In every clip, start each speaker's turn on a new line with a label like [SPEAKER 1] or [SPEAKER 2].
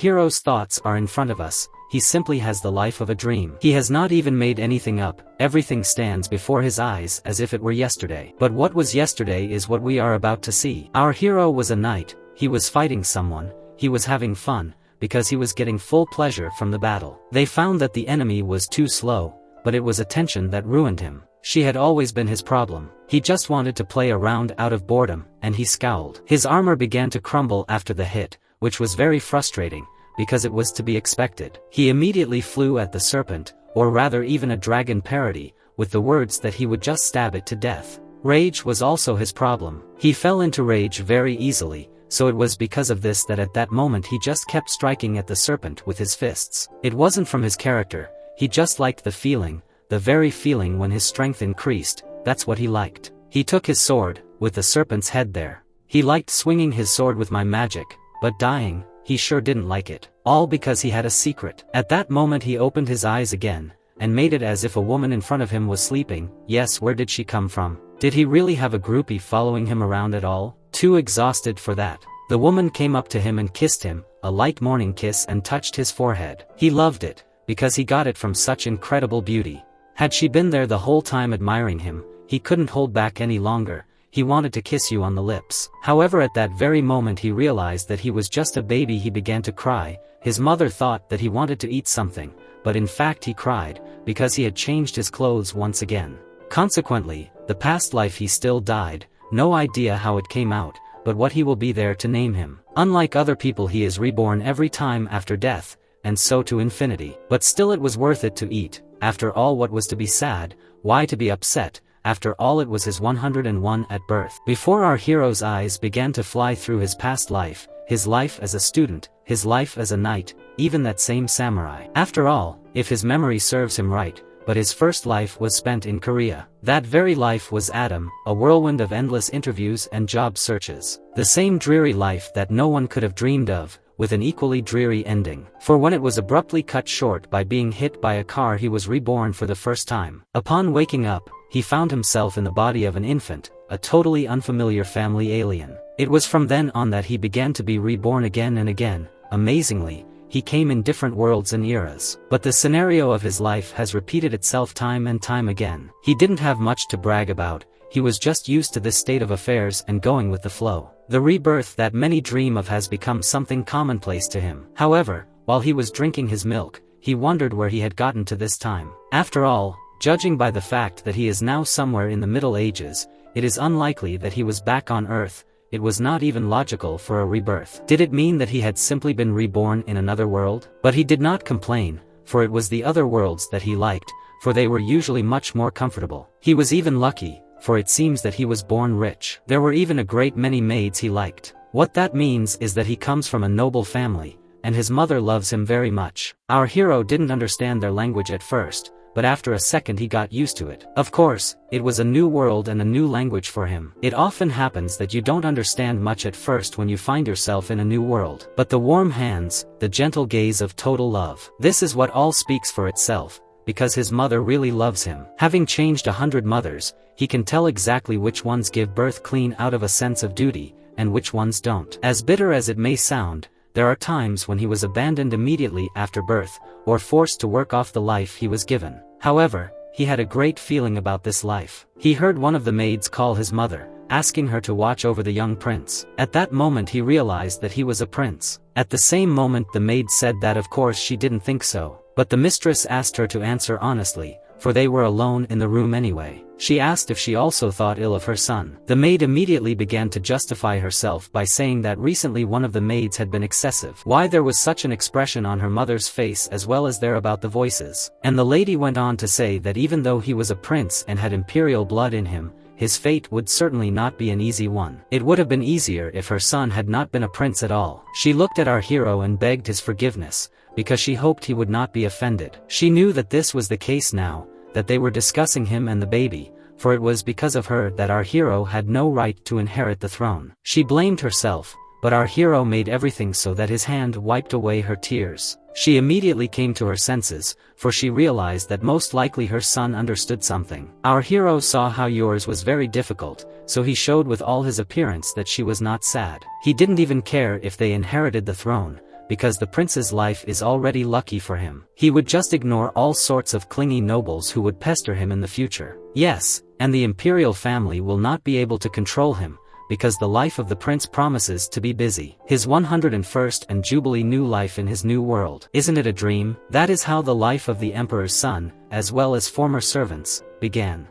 [SPEAKER 1] Hero's thoughts are in front of us, he simply has the life of a dream. He has not even made anything up, everything stands before his eyes as if it were yesterday. But what was yesterday is what we are about to see. Our hero was a knight, he was fighting someone, he was having fun, because he was getting full pleasure from the battle. They found that the enemy was too slow, but it was attention that ruined him. She had always been his problem. He just wanted to play around out of boredom, and he scowled. His armor began to crumble after the hit, which was very frustrating, because it was to be expected. He immediately flew at the serpent, or rather even a dragon parody, with the words that he would just stab it to death. Rage was also his problem. He fell into rage very easily, so it was because of this that at that moment he just kept striking at the serpent with his fists. It wasn't from his character, he just liked the feeling, the very feeling when his strength increased, that's what he liked. He took his sword, with the serpent's head there. He liked swinging his sword with my magic, but dying, he sure didn't like it. All because he had a secret. At that moment he opened his eyes again, and made it as if a woman in front of him was sleeping. Yes, where did she come from? Did he really have a groupie following him around at all? Too exhausted for that. The woman came up to him and kissed him, a light morning kiss, and touched his forehead. He loved it, because he got it from such incredible beauty. Had she been there the whole time admiring him, he couldn't hold back any longer. He wanted to kiss you on the lips. However, at that very moment he realized that he was just a baby. He began to cry. His mother thought that he wanted to eat something, but in fact he cried, because he had changed his clothes once again. Consequently, the past life he still died, no idea how it came out, but what he will be there to name him. Unlike other people, he is reborn every time after death, and so to infinity. But still it was worth it to eat. After all, what was to be sad, why to be upset? After all, it was his 101 at birth. Before our hero's eyes began to fly through his past life, his life as a student, his life as a knight, even that same samurai. After all, if his memory serves him right, but his first life was spent in Korea. That very life was Adam, a whirlwind of endless interviews and job searches. The same dreary life that no one could have dreamed of, with an equally dreary ending. For when it was abruptly cut short by being hit by a car, he was reborn for the first time. Upon waking up, he found himself in the body of an infant, a totally unfamiliar family alien. It was from then on that he began to be reborn again and again. Amazingly, he came in different worlds and eras. But the scenario of his life has repeated itself time and time again. He didn't have much to brag about, he was just used to this state of affairs and going with the flow. The rebirth that many dream of has become something commonplace to him. However, while he was drinking his milk, he wondered where he had gotten to this time. After all, judging by the fact that he is now somewhere in the Middle Ages, it is unlikely that he was back on Earth. It was not even logical for a rebirth. Did it mean that he had simply been reborn in another world? But he did not complain, for it was the other worlds that he liked, for they were usually much more comfortable. He was even lucky, for it seems that he was born rich. There were even a great many maids he liked. What that means is that he comes from a noble family, and his mother loves him very much. Our hero didn't understand their language at first, but after a second he got used to it. Of course, it was a new world and a new language for him. It often happens that you don't understand much at first when you find yourself in a new world. But the warm hands, the gentle gaze of total love. This is what all speaks for itself, because his mother really loves him. Having changed 100 mothers, he can tell exactly which ones give birth clean out of a sense of duty, and which ones don't. As bitter as it may sound, there are times when he was abandoned immediately after birth, or forced to work off the life he was given. However, he had a great feeling about this life. He heard one of the maids call his mother, asking her to watch over the young prince. At that moment he realized that he was a prince. At the same moment the maid said that of course she didn't think so, but the mistress asked her to answer honestly, for they were alone in the room anyway. She asked if she also thought ill of her son. The maid immediately began to justify herself by saying that recently one of the maids had been excessive. Why there was such an expression on her mother's face as well as there about the voices. And the lady went on to say that even though he was a prince and had imperial blood in him, his fate would certainly not be an easy one. It would have been easier if her son had not been a prince at all. She looked at our hero and begged his forgiveness, because she hoped he would not be offended. She knew that this was the case now, that they were discussing him and the baby, for it was because of her that our hero had no right to inherit the throne. She blamed herself, but our hero made everything so that his hand wiped away her tears. She immediately came to her senses, for she realized that most likely her son understood something. Our hero saw how yours was very difficult, so he showed with all his appearance that she was not sad. He didn't even care if they inherited the throne, because the prince's life is already lucky for him. He would just ignore all sorts of clingy nobles who would pester him in the future. Yes, and the imperial family will not be able to control him, because the life of the prince promises to be busy. His 101st and Jubilee new life in his new world. Isn't it a dream? That is how the life of the emperor's son, as well as former servants, began.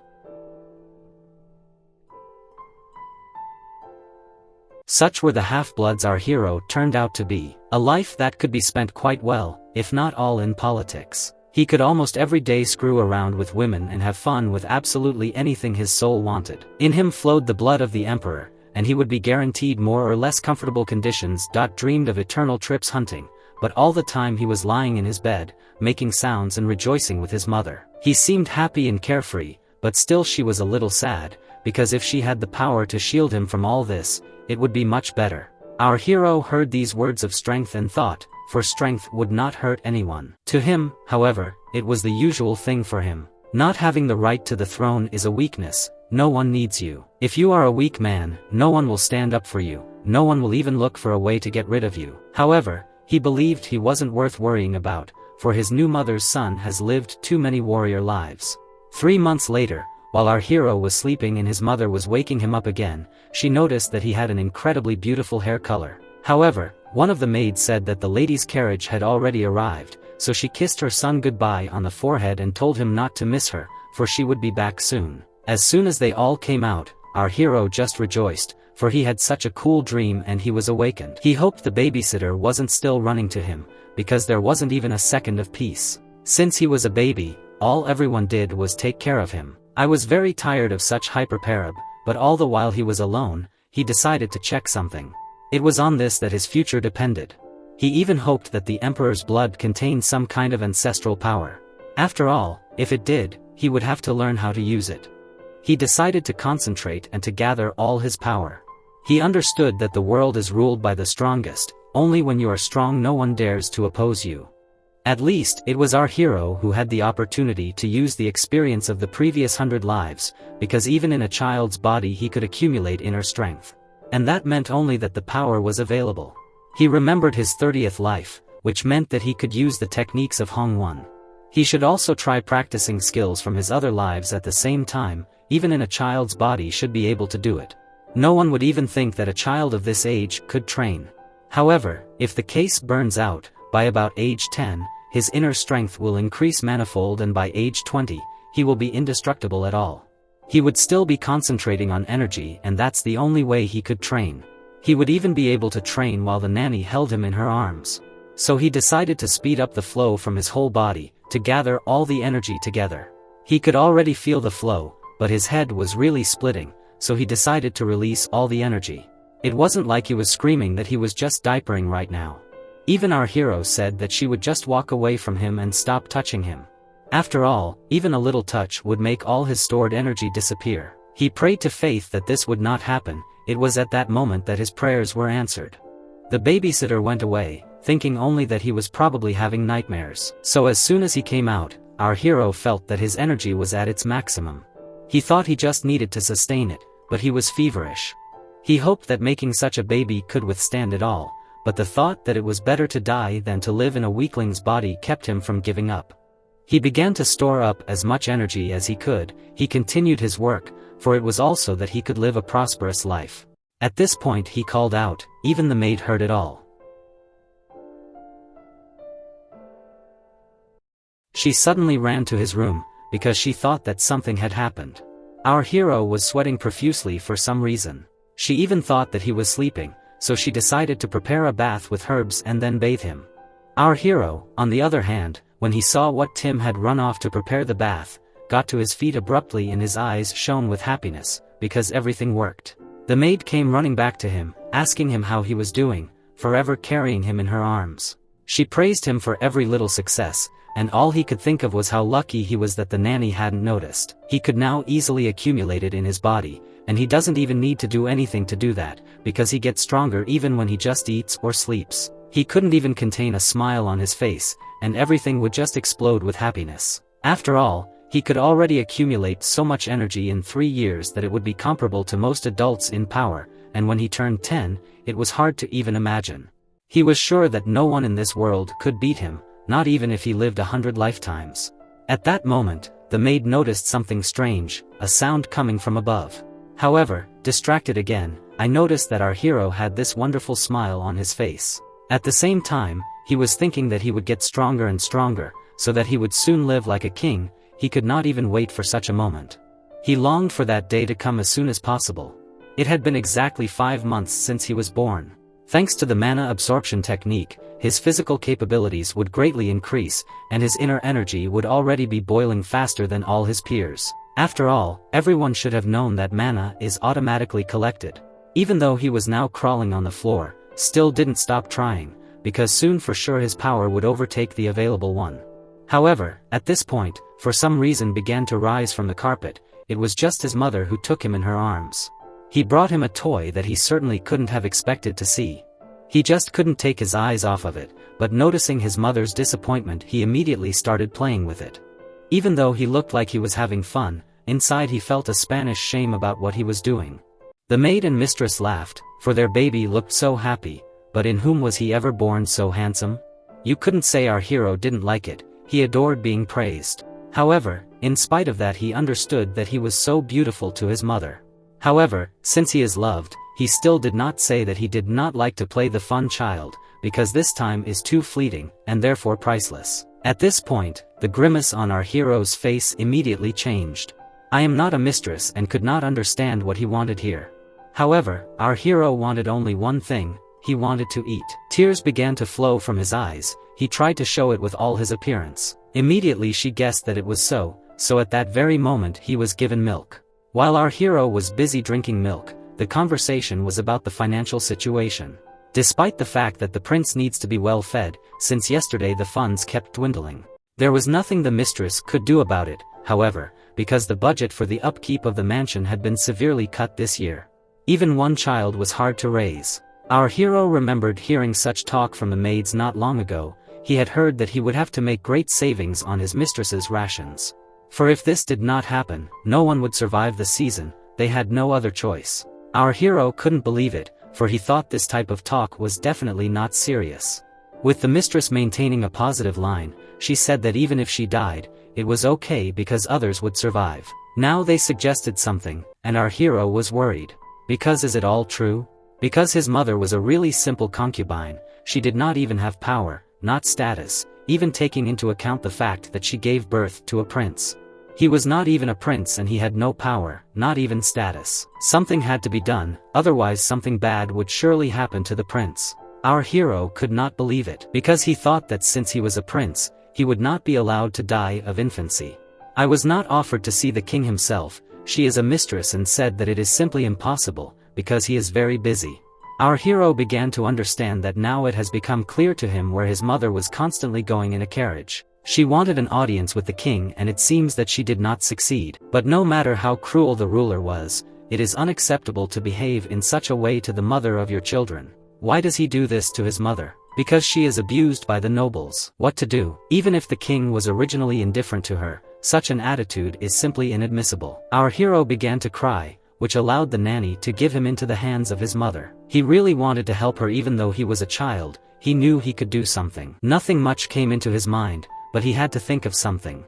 [SPEAKER 1] Such were the half-bloods our hero turned out to be. A life that could be spent quite well, if not all in politics. He could almost every day screw around with women and have fun with absolutely anything his soul wanted. In him flowed the blood of the emperor, and he would be guaranteed more or less comfortable conditions. Dreamed of eternal trips hunting, but all the time he was lying in his bed, making sounds and rejoicing with his mother. He seemed happy and carefree, but still she was a little sad, because if she had the power to shield him from all this, it would be much better. Our hero heard these words of strength and thought, for strength would not hurt anyone. To him, however, it was the usual thing for him. Not having the right to the throne is a weakness. No one needs you. If you are a weak man, no one will stand up for you, no one will even look for a way to get rid of you. However, he believed he wasn't worth worrying about, for his new mother's son has lived too many warrior lives. 3 months later, while our hero was sleeping and his mother was waking him up again, she noticed that he had an incredibly beautiful hair color. However, one of the maids said that the lady's carriage had already arrived, so she kissed her son goodbye on the forehead and told him not to miss her, for she would be back soon. As soon as they all came out, our hero just rejoiced, for he had such a cool dream and he was awakened. He hoped the babysitter wasn't still running to him, because there wasn't even a second of peace. Since he was a baby, all everyone did was take care of him. I was very tired of such hyperparab, but all the while he was alone, he decided to check something. It was on this that his future depended. He even hoped that the emperor's blood contained some kind of ancestral power. After all, if it did, he would have to learn how to use it. He decided to concentrate and to gather all his power. He understood that the world is ruled by the strongest. Only when you are strong no one dares to oppose you. At least, it was our hero who had the opportunity to use the experience of the previous 100 lives, because even in a child's body he could accumulate inner strength. And that meant only that the power was available. He remembered his 30th life, which meant that he could use the techniques of Hongwon. He should also try practicing skills from his other lives at the same time. Even in a child's body should be able to do it. No one would even think that a child of this age could train. However, if the case burns out, by about age 10, his inner strength will increase manifold, and by age 20, he will be indestructible at all. He would still be concentrating on energy, and that's the only way he could train. He would even be able to train while the nanny held him in her arms. So he decided to speed up the flow from his whole body, to gather all the energy together. He could already feel the flow, but his head was really splitting, so he decided to release all the energy. It wasn't like he was screaming that he was just diapering right now. Even our hero said that she would just walk away from him and stop touching him. After all, even a little touch would make all his stored energy disappear. He prayed to faith that this would not happen. It was at that moment that his prayers were answered. The babysitter went away, thinking only that he was probably having nightmares. So as soon as he came out, our hero felt that his energy was at its maximum. He thought he just needed to sustain it, but he was feverish. He hoped that making such a baby could withstand it all, but the thought that it was better to die than to live in a weakling's body kept him from giving up. He began to store up as much energy as he could. He continued his work, for it was also that he could live a prosperous life. At this point he called out, even the maid heard it all. She suddenly ran to his room, because she thought that something had happened. Our hero was sweating profusely for some reason. She even thought that he was sleeping, so she decided to prepare a bath with herbs and then bathe him. Our hero, on the other hand, when he saw what Tim had run off to prepare the bath, got to his feet abruptly and his eyes shone with happiness, because everything worked. The maid came running back to him, asking him how he was doing, forever carrying him in her arms. She praised him for every little success, and all he could think of was how lucky he was that the nanny hadn't noticed. He could now easily accumulate it in his body, and he doesn't even need to do anything to do that, because he gets stronger even when he just eats or sleeps. He couldn't even contain a smile on his face, and everything would just explode with happiness. After all, he could already accumulate so much energy in 3 years that it would be comparable to most adults in power, and when he turned 10, it was hard to even imagine. He was sure that no one in this world could beat him, not even if he lived 100 lifetimes. At that moment, the maid noticed something strange, a sound coming from above. However, distracted again, I noticed that our hero had this wonderful smile on his face. At the same time, he was thinking that he would get stronger and stronger, so that he would soon live like a king. He could not even wait for such a moment. He longed for that day to come as soon as possible. It had been exactly 5 months since he was born. Thanks to the mana absorption technique, his physical capabilities would greatly increase, and his inner energy would already be boiling faster than all his peers. After all, everyone should have known that mana is automatically collected. Even though he was now crawling on the floor, still didn't stop trying, because soon for sure his power would overtake the available one. However, at this point, for some reason began to rise from the carpet. It was just his mother who took him in her arms. He brought him a toy that he certainly couldn't have expected to see. He just couldn't take his eyes off of it, but noticing his mother's disappointment, he immediately started playing with it. Even though he looked like he was having fun, inside he felt a Spanish shame about what he was doing. The maid and mistress laughed, for their baby looked so happy, but in whom was he ever born so handsome? You couldn't say our hero didn't like it, he adored being praised. However, in spite of that, he understood that he was so beautiful to his mother. However, since he is loved, he still did not say that he did not like to play the fun child, because this time is too fleeting, and therefore priceless. At this point, the grimace on our hero's face immediately changed. I am not a mistress and could not understand what he wanted here. However, our hero wanted only one thing, he wanted to eat. Tears began to flow from his eyes, he tried to show it with all his appearance. Immediately she guessed that it was so at that very moment he was given milk. While our hero was busy drinking milk, the conversation was about the financial situation. Despite the fact that the prince needs to be well fed, since yesterday the funds kept dwindling. There was nothing the mistress could do about it, however, because the budget for the upkeep of the mansion had been severely cut this year. Even one child was hard to raise. Our hero remembered hearing such talk from the maids not long ago. He had heard that he would have to make great savings on his mistress's rations. For if this did not happen, no one would survive the season. They had no other choice. Our hero couldn't believe it, for he thought this type of talk was definitely not serious. With the mistress maintaining a positive line, she said that even if she died, it was okay because others would survive. Now they suggested something, and our hero was worried. Because is it all true? Because his mother was a really simple concubine, she did not even have power, not status, even taking into account the fact that she gave birth to a prince. He was not even a prince and he had no power, not even status. Something had to be done, otherwise something bad would surely happen to the prince. Our hero could not believe it, because he thought that since he was a prince, he would not be allowed to die of infancy. I was not offered to see the king himself. She is a mistress and said that it is simply impossible, because he is very busy. Our hero began to understand that now it has become clear to him where his mother was constantly going in a carriage. She wanted an audience with the king and it seems that she did not succeed. But no matter how cruel the ruler was, it is unacceptable to behave in such a way to the mother of your children. Why does he do this to his mother? Because she is abused by the nobles. What to do? Even if the king was originally indifferent to her, such an attitude is simply inadmissible. Our hero began to cry, which allowed the nanny to give him into the hands of his mother. He really wanted to help her even though he was a child. He knew he could do something. Nothing much came into his mind, but he had to think of something.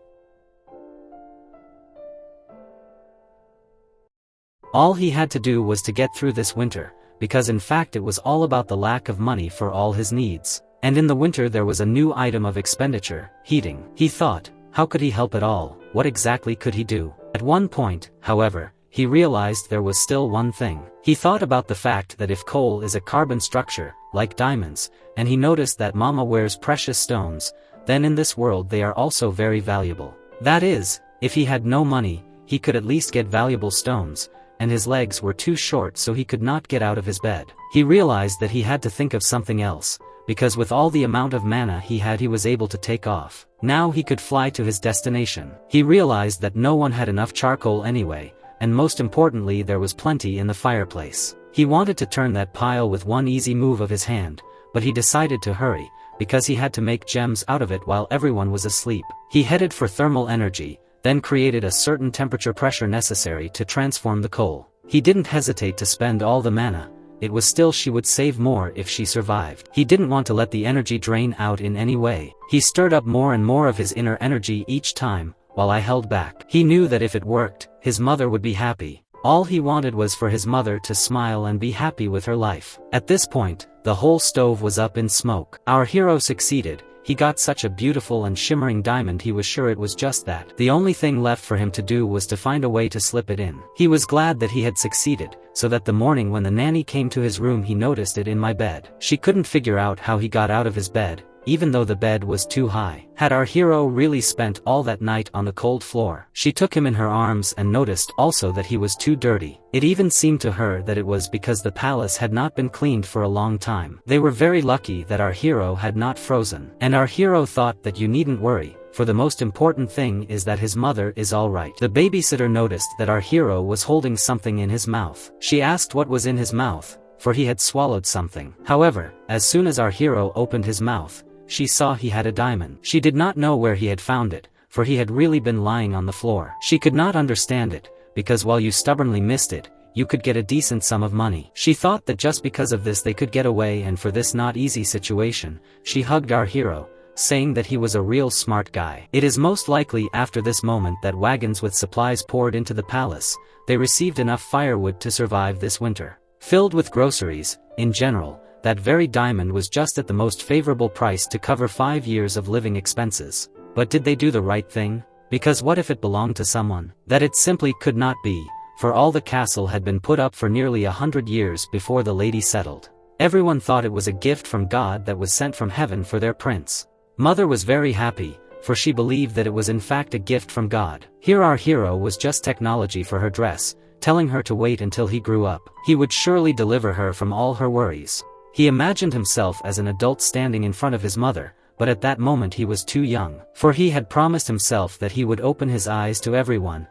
[SPEAKER 1] All he had to do was to get through this winter, because in fact it was all about the lack of money for all his needs. And in the winter there was a new item of expenditure, heating. He thought, how could he help at all? What exactly could he do? At one point, however, he realized there was still one thing. He thought about the fact that if coal is a carbon structure, like diamonds, and he noticed that Mama wears precious stones, then in this world they are also very valuable. That is, if he had no money, he could at least get valuable stones, and his legs were too short so he could not get out of his bed. He realized that he had to think of something else, because with all the amount of mana he had he was able to take off. Now he could fly to his destination. He realized that no one had enough charcoal anyway, and most importantly there was plenty in the fireplace. He wanted to turn that pile with one easy move of his hand, but he decided to hurry, because he had to make gems out of it while everyone was asleep. He headed for thermal energy, then created a certain temperature pressure necessary to transform the coal. He didn't hesitate to spend all the mana, it was still she would save more if she survived. He didn't want to let the energy drain out in any way. He stirred up more and more of his inner energy each time, while I held back. He knew that if it worked, his mother would be happy. All he wanted was for his mother to smile and be happy with her life. At this point, the whole stove was up in smoke. Our hero succeeded. He got such a beautiful and shimmering diamond, he was sure it was just that. The only thing left for him to do was to find a way to slip it in. He was glad that he had succeeded, so that the morning when the nanny came to his room he noticed it in my bed. She couldn't figure out how he got out of his bed, even though the bed was too high. Had our hero really spent all that night on the cold floor? She took him in her arms and noticed also that he was too dirty. It even seemed to her that it was because the palace had not been cleaned for a long time. They were very lucky that our hero had not frozen. And our hero thought that you needn't worry, for the most important thing is that his mother is alright. The babysitter noticed that our hero was holding something in his mouth. She asked what was in his mouth, for he had swallowed something. However, as soon as our hero opened his mouth, she saw he had a diamond. She did not know where he had found it, for he had really been lying on the floor. She could not understand it, because while you stubbornly missed it, you could get a decent sum of money. She thought that just because of this they could get away, and for this not easy situation, she hugged our hero, saying that he was a real smart guy. It is most likely after this moment that wagons with supplies poured into the palace. They received enough firewood to survive this winter. Filled with groceries, in general, that very diamond was just at the most favorable price to cover 5 years of living expenses. But did they do the right thing? Because what if it belonged to someone? That it simply could not be, for all the castle had been put up for nearly 100 years before the lady settled. Everyone thought it was a gift from God that was sent from heaven for their prince. Mother was very happy, for she believed that it was in fact a gift from God. Here our hero was just technology for her dress, telling her to wait until he grew up. He would surely deliver her from all her worries. He imagined himself as an adult standing in front of his mother, but at that moment he was too young, for he had promised himself that he would open his eyes to everyone.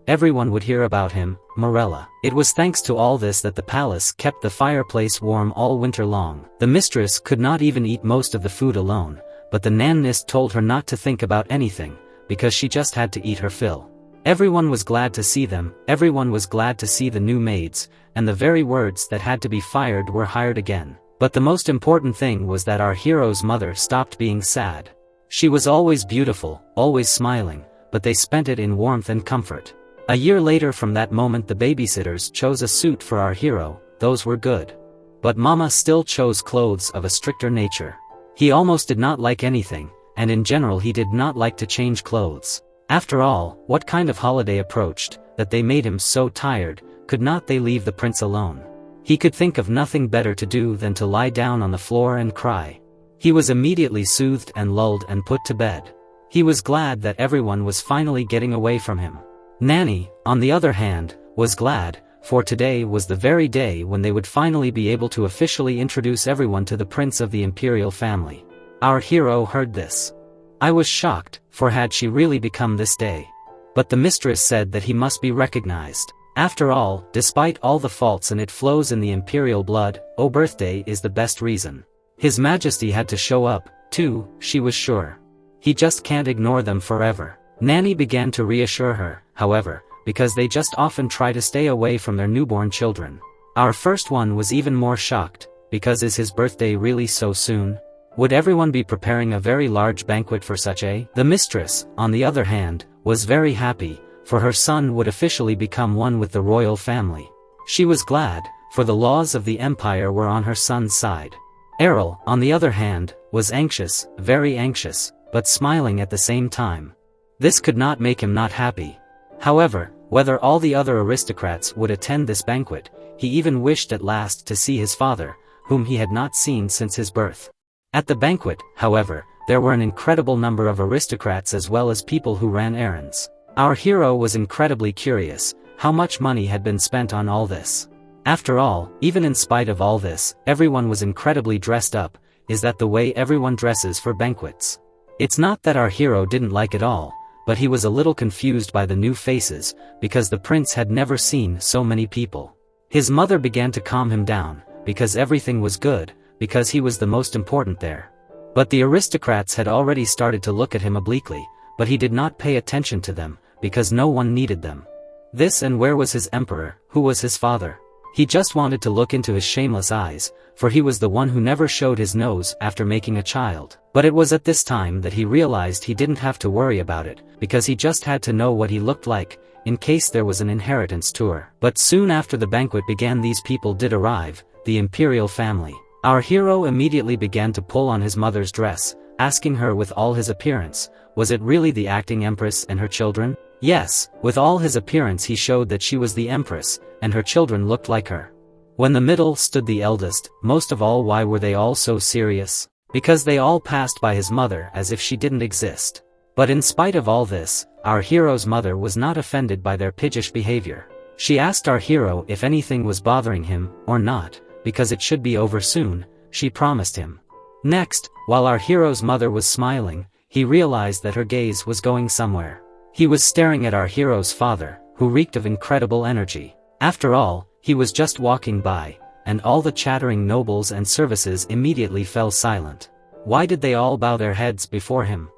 [SPEAKER 1] Everyone would hear about him, Morella. It was thanks to all this that the palace kept the fireplace warm all winter long. The mistress could not even eat most of the food alone, but the nannist told her not to think about anything, because she just had to eat her fill. Everyone was glad to see them, everyone was glad to see the new maids, and the very words that had to be fired were hired again. But the most important thing was that our hero's mother stopped being sad. She was always beautiful, always smiling, but they spent it in warmth and comfort. A year later from that moment the babysitters chose a suit for our hero, those were good. But Mama still chose clothes of a stricter nature. He almost did not like anything, and in general he did not like to change clothes. After all, what kind of holiday approached, that they made him so tired? Could not they leave the prince alone? He could think of nothing better to do than to lie down on the floor and cry. He was immediately soothed and lulled and put to bed. He was glad that everyone was finally getting away from him. Nanny, on the other hand, was glad, for today was the very day when they would finally be able to officially introduce everyone to the prince of the imperial family. Our hero heard this. I was shocked, for had she really become this day? But the mistress said that he must be recognized. After all, despite all the faults and it flows in the imperial blood, birthday is the best reason. His Majesty had to show up, too, she was sure. He just can't ignore them forever. Nanny began to reassure her, however, because they just often try to stay away from their newborn children. Our first one was even more shocked, because is his birthday really so soon? Would everyone be preparing a very large banquet for such a? The mistress, on the other hand, was very happy, for her son would officially become one with the royal family. She was glad, for the laws of the empire were on her son's side. Errol, on the other hand, was anxious, very anxious, but smiling at the same time. This could not make him not happy. However, whether all the other aristocrats would attend this banquet, he even wished at last to see his father, whom he had not seen since his birth. At the banquet, however, there were an incredible number of aristocrats as well as people who ran errands. Our hero was incredibly curious, how much money had been spent on all this. After all, even in spite of all this, everyone was incredibly dressed up. Is that the way everyone dresses for banquets? It's not that our hero didn't like it all, but he was a little confused by the new faces, because the prince had never seen so many people. His mother began to calm him down, because everything was good, because he was the most important there. But the aristocrats had already started to look at him obliquely, but he did not pay attention to them, because no one needed them. This, and where was his emperor, who was his father? He just wanted to look into his shameless eyes, for he was the one who never showed his nose after making a child. But it was at this time that he realized he didn't have to worry about it, because he just had to know what he looked like, in case there was an inheritance tour. But soon after the banquet began, these people did arrive, the imperial family. Our hero immediately began to pull on his mother's dress, asking her with all his appearance, was it really the acting empress and her children? Yes, with all his appearance he showed that she was the empress, and her children looked like her. When the middle stood the eldest, most of all, why were they all so serious? Because they all passed by his mother as if she didn't exist. But in spite of all this, our hero's mother was not offended by their piggish behavior. She asked our hero if anything was bothering him, or not, because it should be over soon, she promised him. Next, while our hero's mother was smiling, he realized that her gaze was going somewhere. He was staring at our hero's father, who reeked of incredible energy. After all, he was just walking by, and all the chattering nobles and services immediately fell silent. Why did they all bow their heads before him?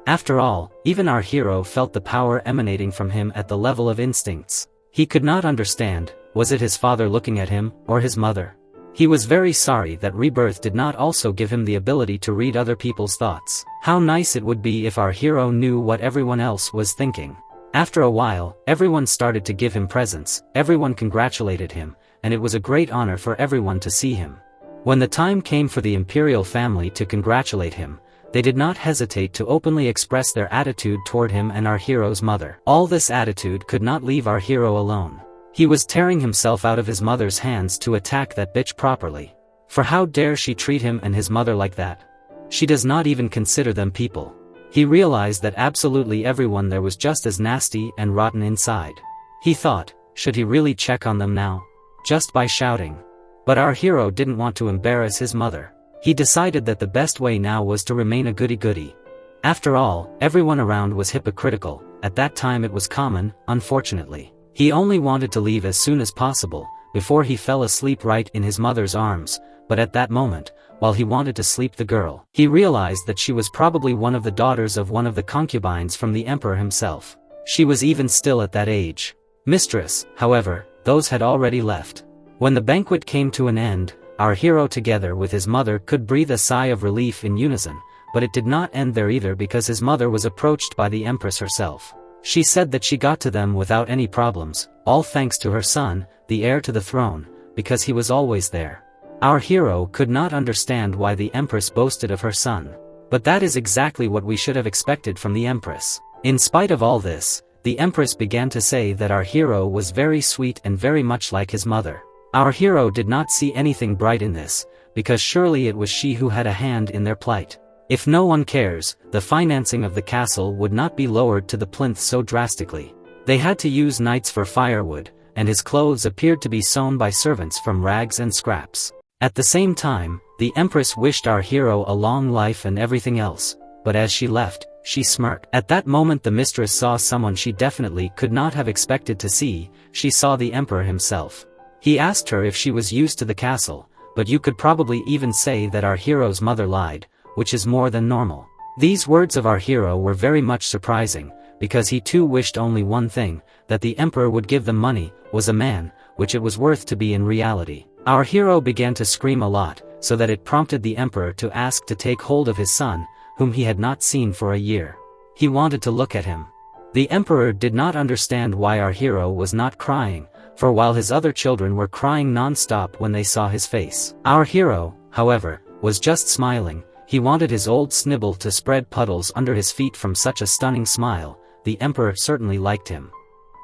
[SPEAKER 1] After all, even our hero felt the power emanating from him at the level of instincts. He could not understand, was it his father looking at him, or his mother? He was very sorry that rebirth did not also give him the ability to read other people's thoughts. How nice it would be if our hero knew what everyone else was thinking. After a while, everyone started to give him presents, everyone congratulated him, and it was a great honor for everyone to see him. When the time came for the imperial family to congratulate him, they did not hesitate to openly express their attitude toward him and our hero's mother. All this attitude could not leave our hero alone. He was tearing himself out of his mother's hands to attack that bitch properly. For how dare she treat him and his mother like that? She does not even consider them people. He realized that absolutely everyone there was just as nasty and rotten inside. He thought, should he really check on them now? Just by shouting. But our hero didn't want to embarrass his mother. He decided that the best way now was to remain a goody-goody. After all, everyone around was hypocritical. At that time it was common, unfortunately. He only wanted to leave as soon as possible, before he fell asleep right in his mother's arms, but at that moment, while he wanted to sleep the girl, he realized that she was probably one of the daughters of one of the concubines from the emperor himself. She was even still at that age. Mistress, however, those had already left. When the banquet came to an end, our hero together with his mother could breathe a sigh of relief in unison, but it did not end there either, because his mother was approached by the empress herself. She said that she got to them without any problems, all thanks to her son, the heir to the throne, because he was always there. Our hero could not understand why the empress boasted of her son. But that is exactly what we should have expected from the empress. In spite of all this, the empress began to say that our hero was very sweet and very much like his mother. Our hero did not see anything bright in this, because surely it was she who had a hand in their plight. If no one cares, the financing of the castle would not be lowered to the plinth so drastically. They had to use knights for firewood, and his clothes appeared to be sewn by servants from rags and scraps. At the same time, the empress wished our hero a long life and everything else, but as she left, she smirked. At that moment the mistress saw someone she definitely could not have expected to see. She saw the emperor himself. He asked her if she was used to the castle, but you could probably even say that our hero's mother lied, which is more than normal. These words of our hero were very much surprising, because he too wished only one thing, that the emperor would give them money, was a man, which it was worth to be in reality. Our hero began to scream a lot, so that it prompted the emperor to ask to take hold of his son, whom he had not seen for a year. He wanted to look at him. The emperor did not understand why our hero was not crying, for while his other children were crying non-stop when they saw his face. Our hero, however, was just smiling. He wanted his old Snibble to spread puddles under his feet from such a stunning smile. The emperor certainly liked him.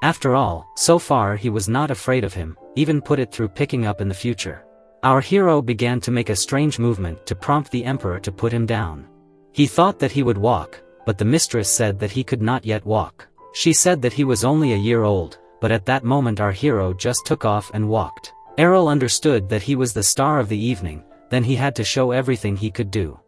[SPEAKER 1] After all, so far he was not afraid of him, even put it through picking up in the future. Our hero began to make a strange movement to prompt the emperor to put him down. He thought that he would walk, but the mistress said that he could not yet walk. She said that he was only a year old, but at that moment our hero just took off and walked. Errol understood that he was the star of the evening, then he had to show everything he could do.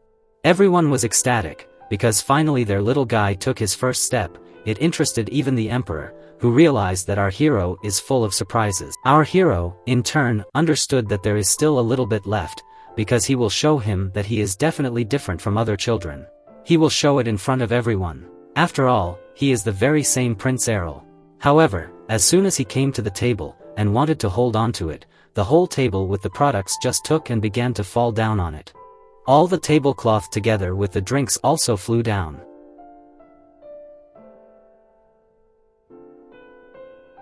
[SPEAKER 1] Everyone was ecstatic, because finally their little guy took his first step. It interested even the emperor, who realized that our hero is full of surprises. Our hero, in turn, understood that there is still a little bit left, because he will show him that he is definitely different from other children. He will show it in front of everyone. After all, he is the very same Prince Errol. However, as soon as he came to the table, and wanted to hold on to it, the whole table with the products just took and began to fall down on it. All the tablecloth together with the drinks also flew down.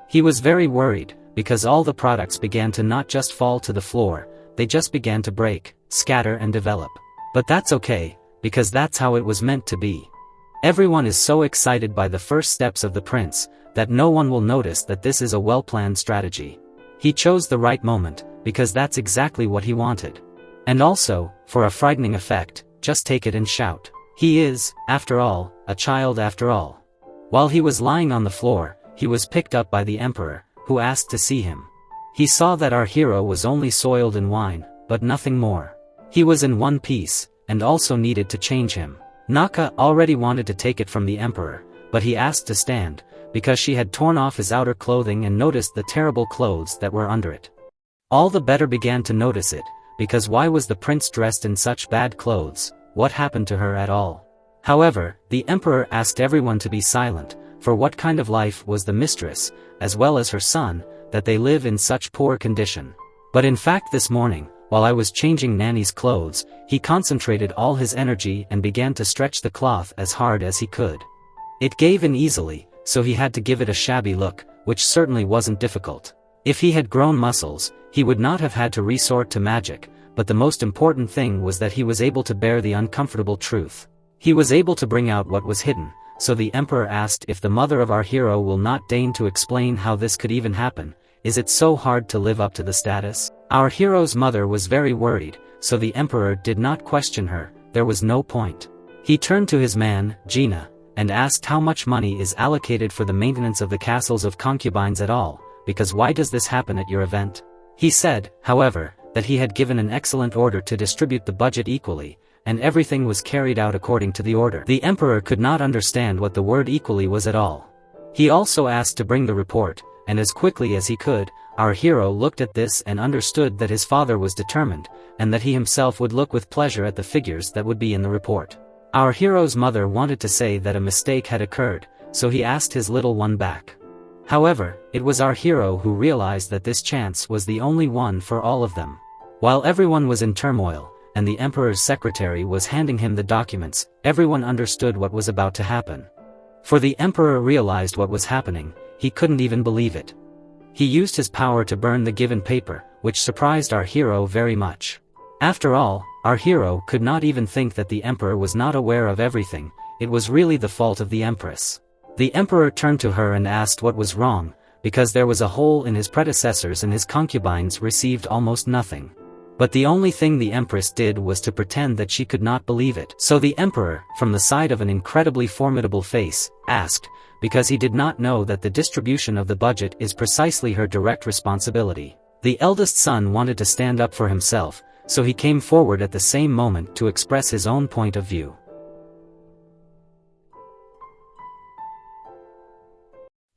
[SPEAKER 1] He was very worried, because all the products began to not just fall to the floor, they just began to break, scatter and develop. But that's okay, because that's how it was meant to be. Everyone is so excited by the first steps of the prince, that no one will notice that this is a well-planned strategy. He chose the right moment, because that's exactly what he wanted. And also, for a frightening effect, just take it and shout. He is, after all, a child after all. While he was lying on the floor, he was picked up by the emperor, who asked to see him. He saw that our hero was only soiled in wine, but nothing more. He was in one piece, and also needed to change him. Naka already wanted to take it from the emperor, but he asked to stand, because she had torn off his outer clothing and noticed the terrible clothes that were under it. All the better began to notice it, because why was the prince dressed in such bad clothes, what happened to her at all? However, the emperor asked everyone to be silent, for what kind of life was the mistress, as well as her son, that they live in such poor condition. But in fact this morning, while I was changing Nanny's clothes, he concentrated all his energy and began to stretch the cloth as hard as he could. It gave in easily, so he had to give it a shabby look, which certainly wasn't difficult. If he had grown muscles, he would not have had to resort to magic, but the most important thing was that he was able to bear the uncomfortable truth. He was able to bring out what was hidden, so the emperor asked if the mother of our hero will not deign to explain how this could even happen. Is it so hard to live up to the status? Our hero's mother was very worried, so the emperor did not question her, there was no point. He turned to his man, Gina, and asked how much money is allocated for the maintenance of the castles of concubines at all, because why does this happen at your event? He said, however, that he had given an excellent order to distribute the budget equally, and everything was carried out according to the order. The emperor could not understand what the word equally was at all. He also asked to bring the report, and as quickly as he could, our hero looked at this and understood that his father was determined, and that he himself would look with pleasure at the figures that would be in the report. Our hero's mother wanted to say that a mistake had occurred, so he asked his little one back. However, it was our hero who realized that this chance was the only one for all of them. While everyone was in turmoil, and the emperor's secretary was handing him the documents, everyone understood what was about to happen. For the emperor realized what was happening, he couldn't even believe it. He used his power to burn the given paper, which surprised our hero very much. After all, our hero could not even think that the emperor was not aware of everything, it was really the fault of the empress. The emperor turned to her and asked what was wrong, because there was a hole in his predecessors and his concubines received almost nothing. But the only thing the empress did was to pretend that she could not believe it. So the emperor, from the side of an incredibly formidable face, asked, because he did not know that the distribution of the budget is precisely her direct responsibility. The eldest son wanted to stand up for himself, so he came forward at the same moment to express his own point of view.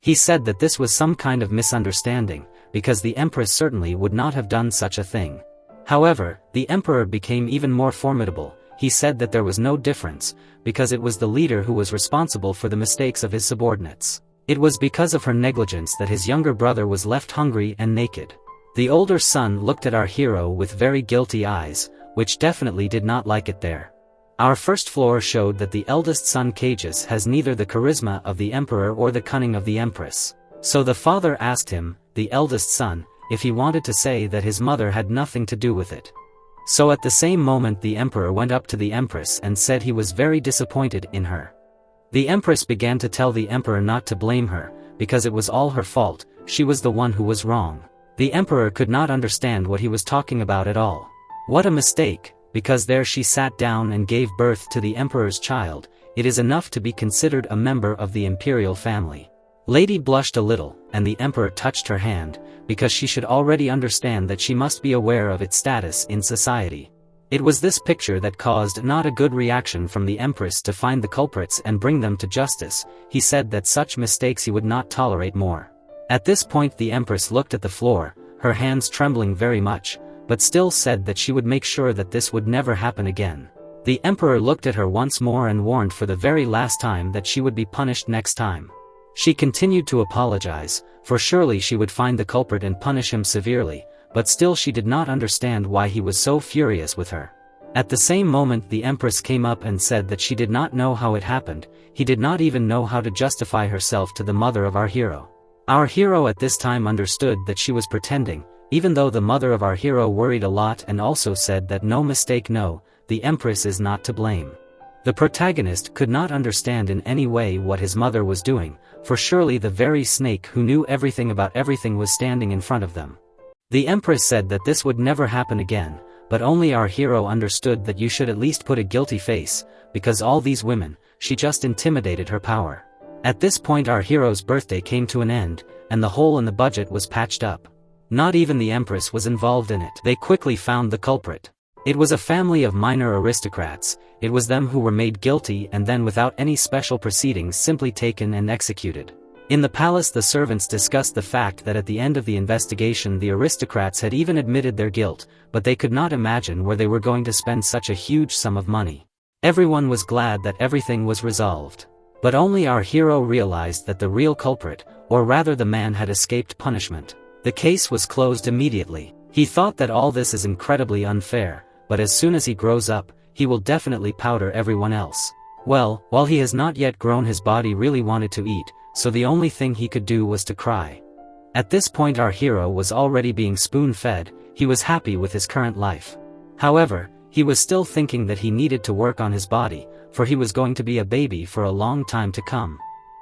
[SPEAKER 1] He said that this was some kind of misunderstanding, because the empress certainly would not have done such a thing. However, the emperor became even more formidable. He said that there was no difference, because it was the leader who was responsible for the mistakes of his subordinates. It was because of her negligence that his younger brother was left hungry and naked. The older son looked at our hero with very guilty eyes, which definitely did not like it there. Our first floor showed that the eldest son Cages has neither the charisma of the emperor or the cunning of the empress. So the father asked him, the eldest son, if he wanted to say that his mother had nothing to do with it. So at the same moment the emperor went up to the empress and said he was very disappointed in her. The empress began to tell the emperor not to blame her, because it was all her fault, she was the one who was wrong. The emperor could not understand what he was talking about at all. What a mistake, because there she sat down and gave birth to the emperor's child, it is enough to be considered a member of the imperial family. Lady blushed a little, and the emperor touched her hand, because she should already understand that she must be aware of its status in society. It was this picture that caused not a good reaction from the empress to find the culprits and bring them to justice. He said that such mistakes he would not tolerate more. At this point the empress looked at the floor, her hands trembling very much, but still said that she would make sure that this would never happen again. The emperor looked at her once more and warned for the very last time that she would be punished next time. She continued to apologize, for surely she would find the culprit and punish him severely, but still she did not understand why he was so furious with her. At the same moment the empress came up and said that she did not know how it happened, he did not even know how to justify herself to the mother of our hero. Our hero at this time understood that she was pretending, even though the mother of our hero worried a lot and also said that no mistake, no, the empress is not to blame. The protagonist could not understand in any way what his mother was doing, for surely the very snake who knew everything about everything was standing in front of them. The empress said that this would never happen again, but only our hero understood that you should at least put a guilty face, because all these women, she just intimidated her power. At this point our hero's birthday came to an end, and the hole in the budget was patched up. Not even the empress was involved in it. They quickly found the culprit. It was a family of minor aristocrats, it was them who were made guilty and then without any special proceedings simply taken and executed. In the palace the servants discussed the fact that at the end of the investigation the aristocrats had even admitted their guilt, but they could not imagine where they were going to spend such a huge sum of money. Everyone was glad that everything was resolved. But only our hero realized that the real culprit, or rather the man, had escaped punishment. The case was closed immediately. He thought that all this is incredibly unfair, but as soon as he grows up, he will definitely powder everyone else. Well, while he has not yet grown his body really wanted to eat, so the only thing he could do was to cry. At this point our hero was already being spoon-fed, he was happy with his current life. However, he was still thinking that he needed to work on his body, for he was going to be a baby for a long time to come.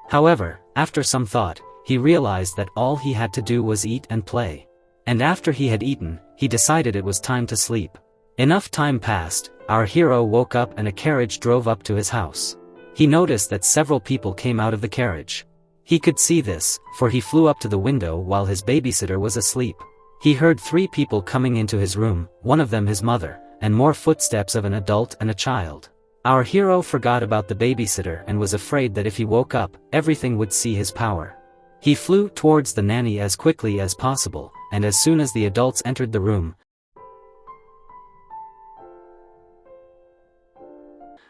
[SPEAKER 1] However, after some thought, he realized that all he had to do was eat and play. And after he had eaten, he decided it was time to sleep. Enough time passed, our hero woke up and a carriage drove up to his house. He noticed that several people came out of the carriage. He could see this, for he flew up to the window while his babysitter was asleep. He heard 3 people coming into his room, one of them his mother, and more footsteps of an adult and a child. Our hero forgot about the babysitter and was afraid that if he woke up, everything would see his power. He flew towards the nanny as quickly as possible, and as soon as the adults entered the room,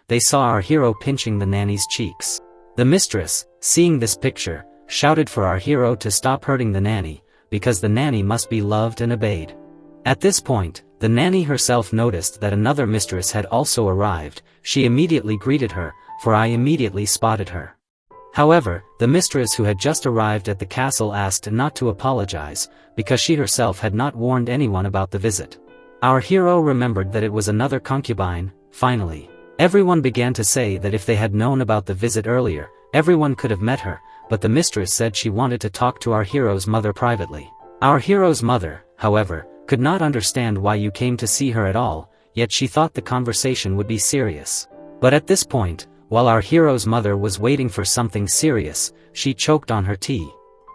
[SPEAKER 1] they saw our hero pinching the nanny's cheeks. The mistress, seeing this picture, shouted for our hero to stop hurting the nanny, because the nanny must be loved and obeyed. At this point, the nanny herself noticed that another mistress had also arrived. She immediately greeted her, for I immediately spotted her. However, the mistress who had just arrived at the castle asked not to apologize, because she herself had not warned anyone about the visit. Our hero remembered that it was another concubine. Finally, everyone began to say that if they had known about the visit earlier, everyone could have met her, but the mistress said she wanted to talk to our hero's mother privately. Our hero's mother, however, could not understand why you came to see her at all, yet she thought the conversation would be serious. But at this point, while our hero's mother was waiting for something serious, she choked on her tea.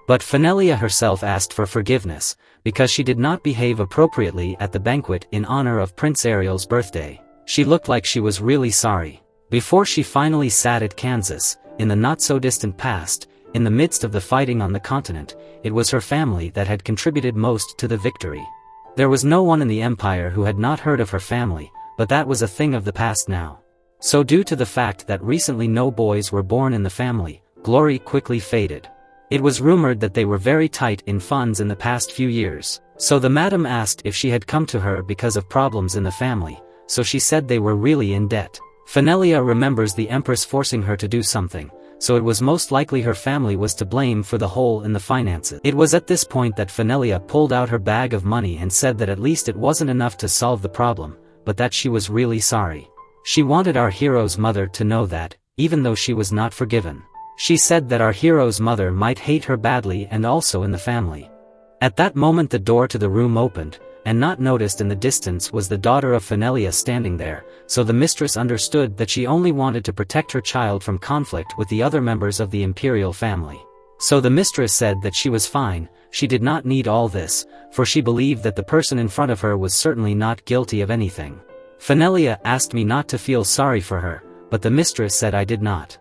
[SPEAKER 1] But Fenelia herself asked for forgiveness, because she did not behave appropriately at the banquet in honor of Prince Ariel's birthday. She looked like she was really sorry. Before she finally sat at Kansas, in the not-so-distant past, in the midst of the fighting on the continent, it was her family that had contributed most to the victory. There was no one in the empire who had not heard of her family, but that was a thing of the past now. So due to the fact that recently no boys were born in the family, glory quickly faded. It was rumored that they were very tight in funds in the past few years, so the madam asked if she had come to her because of problems in the family, so she said they were really in debt. Fenelia remembers the empress forcing her to do something, so it was most likely her family was to blame for the hole in the finances. It was at this point that Fenelia pulled out her bag of money and said that at least it wasn't enough to solve the problem, but that she was really sorry. She wanted our hero's mother to know that, even though she was not forgiven. She said that our hero's mother might hate her badly and also in the family. At that moment the door to the room opened, and not noticed in the distance was the daughter of Fenelia standing there, so the mistress understood that she only wanted to protect her child from conflict with the other members of the imperial family. So the mistress said that she was fine, she did not need all this, for she believed that the person in front of her was certainly not guilty of anything. Fenelia asked me not to feel sorry for her, but the mistress said I did not.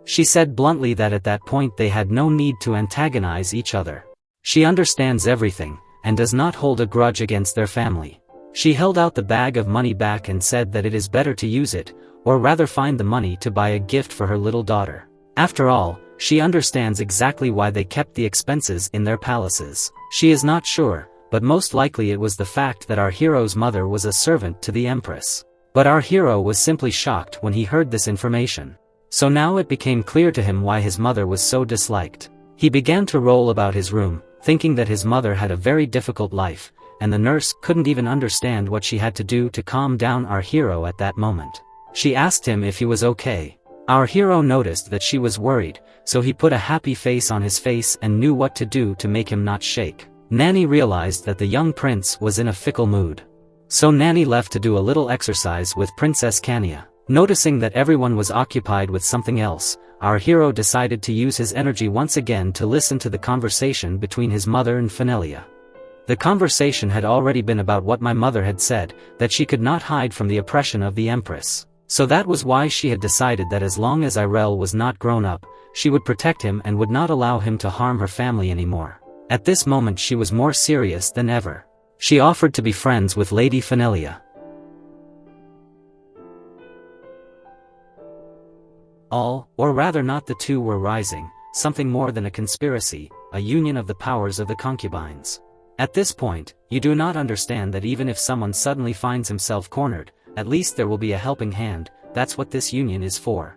[SPEAKER 1] She said bluntly that at that point they had no need to antagonize each other. She understands everything, and does not hold a grudge against their family. She held out the bag of money back and said that it is better to use it, or rather find the money to buy a gift for her little daughter. After all, she understands exactly why they kept the expenses in their palaces. She is not sure, but most likely it was the fact that our hero's mother was a servant to the Empress. But our hero was simply shocked when he heard this information. So now it became clear to him why his mother was so disliked. He began to roll about his room, thinking that his mother had a very difficult life, and the nurse couldn't even understand what she had to do to calm down our hero at that moment. She asked him if he was okay. Our hero noticed that she was worried, so he put a happy face on his face and knew what to do to make him not shake. Nanny realized that the young prince was in a fickle mood. So Nanny left to do a little exercise with Princess Kania. Noticing that everyone was occupied with something else, our hero decided to use his energy once again to listen to the conversation between his mother and Fenelia. The conversation had already been about what my mother had said, that she could not hide from the oppression of the Empress. So that was why she had decided that as long as Irel was not grown up, she would protect him and would not allow him to harm her family anymore. At this moment she was more serious than ever. She offered to be friends with Lady Fenelia. All, or rather not the two were rising, something more than a conspiracy, a union of the powers of the concubines. At this point, you do not understand that even if someone suddenly finds himself cornered, at least there will be a helping hand. That's what this union is for.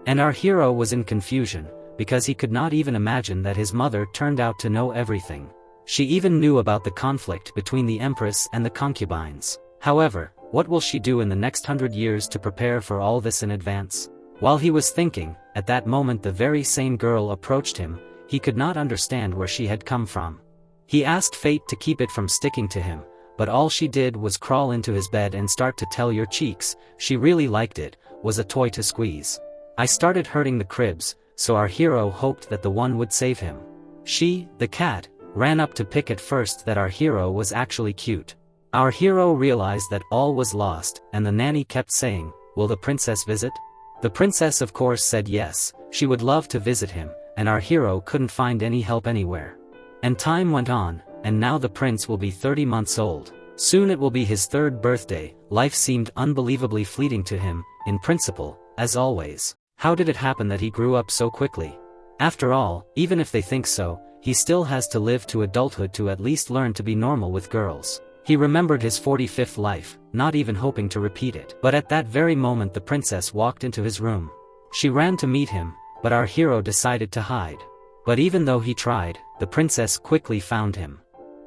[SPEAKER 1] And our hero was in confusion, because he could not even imagine that his mother turned out to know everything. She even knew about the conflict between the Empress and the concubines. However, what will she do in the next 100 years to prepare for all this in advance? While he was thinking, at that moment the very same girl approached him. He could not understand where she had come from. He asked fate to keep it from sticking to him, but all she did was crawl into his bed and start to tell your cheeks. She really liked it, was a toy to squeeze. I started hurting the cribs, so our hero hoped that the one would save him. She, the cat, ran up to pick at first that our hero was actually cute. Our hero realized that all was lost, and the nanny kept saying, "Will the princess visit?" The princess of course said yes, she would love to visit him, and our hero couldn't find any help anywhere. And time went on, and now the prince will be 30 months old. Soon it will be his 3rd birthday. Life seemed unbelievably fleeting to him, in principle, as always. How did it happen that he grew up so quickly? After all, even if they think so, he still has to live to adulthood to at least learn to be normal with girls. He remembered his 45th life, not even hoping to repeat it. But at that very moment the princess walked into his room. She ran to meet him, but our hero decided to hide. But even though he tried, the princess quickly found him.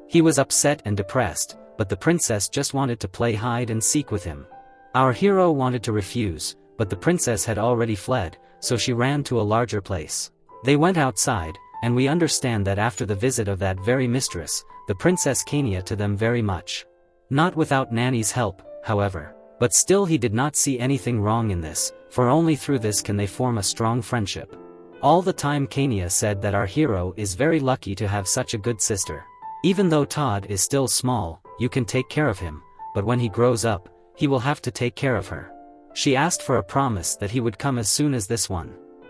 [SPEAKER 1] He was upset and depressed, but the princess just wanted to play hide and seek with him. Our hero wanted to refuse, but the princess had already fled, so she ran to a larger place. They went outside, and we understand that after the visit of that very mistress, the princess Kania to them very much. Not without Nanny's help, however. But still he did not see anything wrong in this, for only through this can they form a strong friendship. All the time Kania said that our hero is very lucky to have such a good sister. Even though Todd is still small, you can take care of him, but when he grows up, he will have to take care of her. She asked for a promise that he would come as soon as this one.